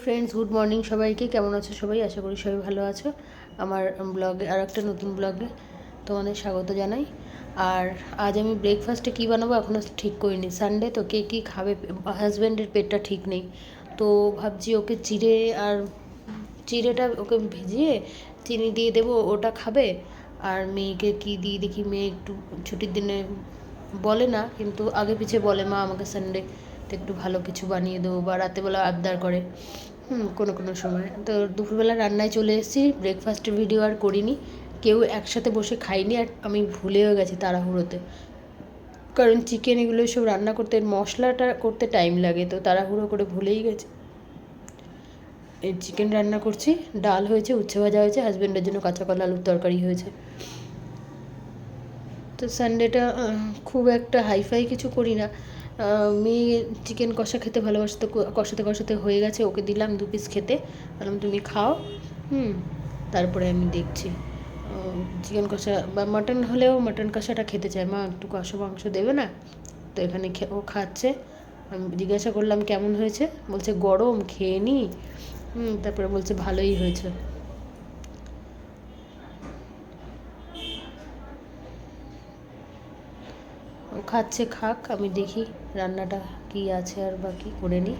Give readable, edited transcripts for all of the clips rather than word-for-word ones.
Friends, good morning সবাইকে। কেমন আছো সবাই? আশা করি সবাই ভালো আছো। আমার ব্লগে আর একটা নতুন ব্লগে তোমাদের স্বাগত জানাই। আর আজ আমি ব্রেকফাস্টে কী বানাবো এখনও ঠিক করিনি। সানডে তো কে কী খাবে, হাজব্যান্ডের পেটটা ঠিক নেই, তো ভাবছি ওকে চিড়েটা ওকে ভিজিয়ে চিনি দিয়ে দেবো, ওটা খাবে। আর মেয়েকে কী দিই দেখি, মেয়ে একটু ছুটির দিনে বলে না, কিন্তু আগে পিছে বলে মা আমাকে সানডে তো একটু ভালো কিছু বানিয়ে দেবো, বা রাতেবেলা আবদার করে কোনো কোনো সময়। তো দুপুরবেলা রান্নায় চলে এসেছি, ব্রেকফাস্টের ভিডিও আর করিনি, কেউ একসাথে বসে খাইনি। আর আমি ভুলেও গেছি তাড়াহুড়োতে, কারণ চিকেন এগুলো সব রান্না করতে মশলাটা করতে টাইম লাগে, তো তাড়াহুড়ো করে ভুলেই গেছি। এই চিকেন রান্না করছি, ডাল হয়েছে, উচ্ছে ভাজা হয়েছে, হাজব্যান্ডের জন্য কাঁচা কলা আলুর তরকারি হয়েছে। তো সানডেটা খুব একটা হাইফাই কিছু করি না। মেয়ে চিকেন কষা খেতে ভালোবাসে, তো কষাতে কষাতে হয়ে গেছে, ওকে দিলাম 2 পিস খেতে, বললাম তুমি খাও। তারপরে আমি দেখছি চিকেন কষা বা মাটন হলেও মাটন কষাটা খেতে চায়, মা একটু কষা মাংস দেবে না? তো এখানে ও খাচ্ছে। আমি জিজ্ঞাসা করলাম কেমন হয়েছে, বলছে গরম, খেয়ে নি। তারপরে বলছে ভালোই হয়েছে। ও খাচ্ছে, খাক, আমি দেখি রান্নাটা কি আছে আর বাকি করে নিই।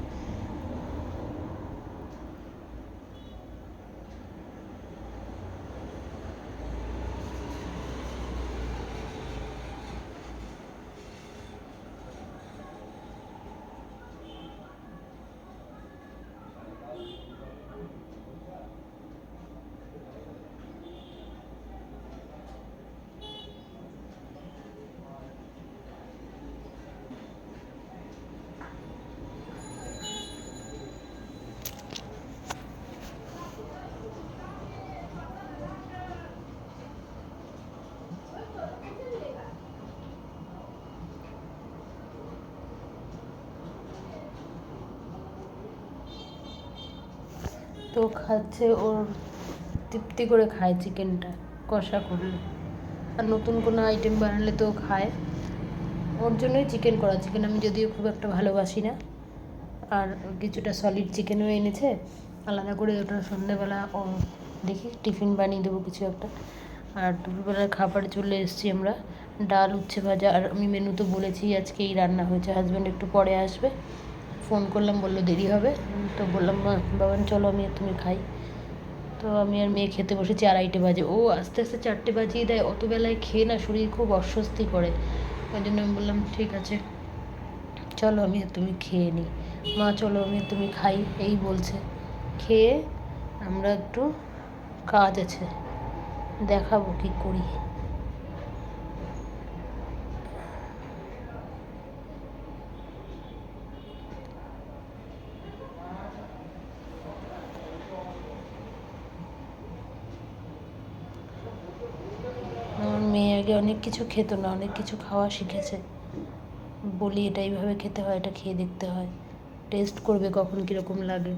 তো খাচ্ছে, ওর তৃপ্তি করে খায় চিকেনটা কষা করলে, আর নতুন কোনো আইটেম বানালে তো খায়। ওর জন্যই চিকেন করা। চিকেন আমি যদিও খুব একটা ভালোবাসি না। আর কিছুটা সলিড চিকেনও এনেছে আলাদা করে, ওটা সন্ধ্যেবেলা ও দেখি টিফিন বানিয়ে দেবো কিছু একটা। আর দুপুরবেলার খাবার চলে এসেছি আমরা, ডাল, উচ্ছে ভাজা। আর আমি মেনু তো বলেছি আজকে এই রান্না হয়েছে। হাজব্যান্ড একটু পরে আসবে, ফোন করলাম, বললো দেরি হবে, তো বললাম বাবান চলো আমি আর তুমি খাই। তো আমি আর মেয়ে খেতে বসেছি, 2:30 বাজে। ও আস্তে আস্তে 4টে বাজিয়ে দেয়, অত বেলায় খেয়ে না শরীর খুব অস্বস্তি করে। ওই জন্য আমি বললাম ঠিক আছে চলো আমি আর তুমি খেয়ে নিই। মা চলো আমি আর তুমি খাই, এই বলছে। খেয়ে আমরা একটু, কাজ আছে দেখাবো কি করি। আমার মেয়ে আগে অনেক কিছু খেত না, অনেক কিছু খাওয়া শিখেছে। বলি এটা এইভাবে খেতে হয়, এটা খেয়ে দেখতে হয়, টেস্ট করবে কখন কীরকম লাগে।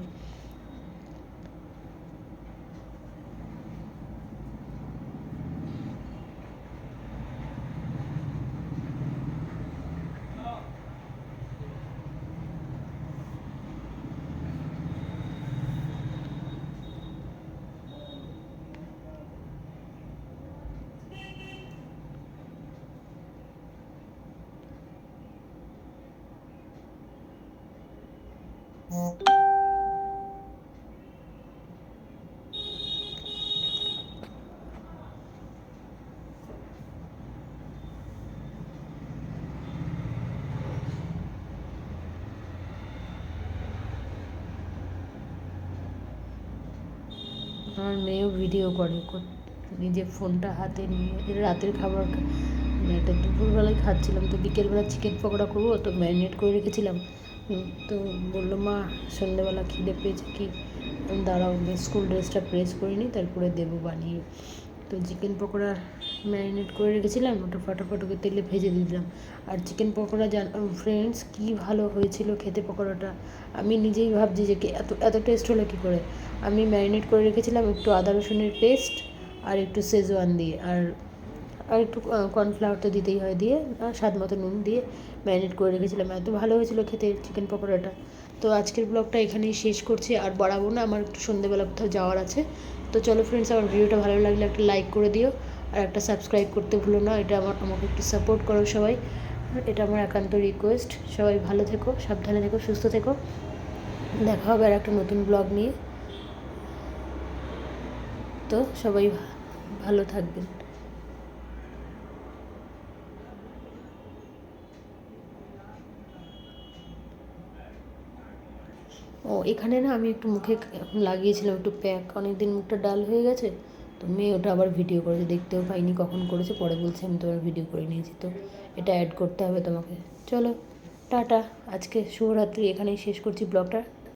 আমার মেয়েও ভিডিও করে, নিজে ফোনটা হাতে নিয়ে। রাতের খাবার এটা দুপুরবেলায় খাচ্ছিলাম, তো বিকেলবেলা চিকেন পকোড়া করবো, তো ম্যারিনেট করে রেখেছিলাম। তো বললো মা সন্ধ্যেবেলা খিদে পেয়েছে কি, দাঁড়াও স্কুল ড্রেসটা প্রেস করে নিই তারপরে দেবো বানিয়ে। তো চিকেন পকোড়া ম্যারিনেট করে রেখেছিলাম, ওটা ফটাফট ওকে তেলে ভেজে দিলাম। আর চিকেন পকোড়া ফ্রেন্ডস কী ভালো হয়েছিল খেতে পকোড়াটা। আমি নিজেই ভাবছি যে এত এত টেস্ট হলো কী করে। আমি ম্যারিনেট করে রেখেছিলাম একটু আদা রসুনের পেস্ট আর একটু শেজওয়ান দিয়ে, আর একটু কর্নফ্লাওয়ার তো দিতেই হয়, দিয়ে আর স্বাদ মতো নুন দিয়ে ম্যারিনেট করে রেখেছিলাম। এত ভালো হয়েছিল খেতে চিকেন পকোড়াটা। তো আজকের ব্লগটা এখানেই শেষ করছি, আর বাড়াবো না, আমার একটু সন্ধ্যেবেলা কোথাও যাওয়ার আছে। তো চলো ফ্রেন্ডস, আমার ভিডিওটা ভালো লাগলে একটা লাইক করে দিও, আর একটা সাবস্ক্রাইব করতে ভুলো না। এটা আমাকে একটু সাপোর্ট করো সবাই, এটা আমার একান্ত রিকোয়েস্ট। সবাই ভালো থেকো, সাবধানে থেকো, সুস্থ থেকো। দেখা হবে আর একটা নতুন ব্লগ নিয়ে। তো সবাই ভালো থাকবেন। ও এখানে না আমি একটু মুখে লাগিয়েছিলাম একটু প্যাক, অনেকদিন মুখটা ডাল হয়ে গেছে, তো মেয়ে ওটা আবার ভিডিও করেছে, দেখতেও পাইনি কখন করেছে, পরে বলছে আমি তোমার ভিডিও করে নিয়েছি, তো এটা অ্যাড করতে হবে তোমাকে। চলো টাটা, আজকে শুভরাত্রি, এখানেই শেষ করছি ব্লগটা।